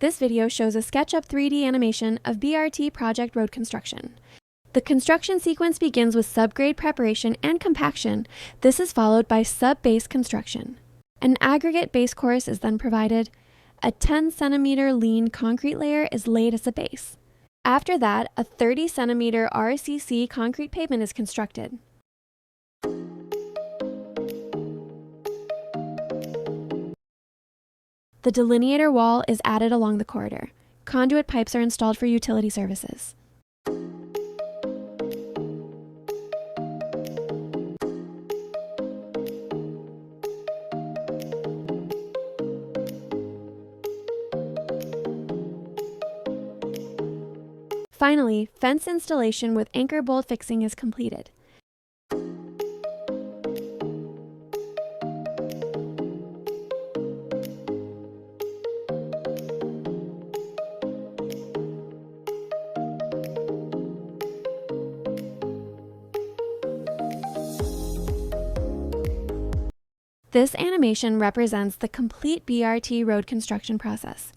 This video shows a SketchUp 3D animation of BRT project road construction. The construction sequence begins with subgrade preparation and compaction. This is followed by subbase construction. An aggregate base course is then provided. A 10 cm lean concrete layer is laid as a base. After that, a 30 cm RCC concrete pavement is constructed. The Delineator wall is added along the corridor. Conduit pipes are installed for utility services. Finally, fence installation with anchor bolt fixing is completed. This animation represents the complete BRT road construction process.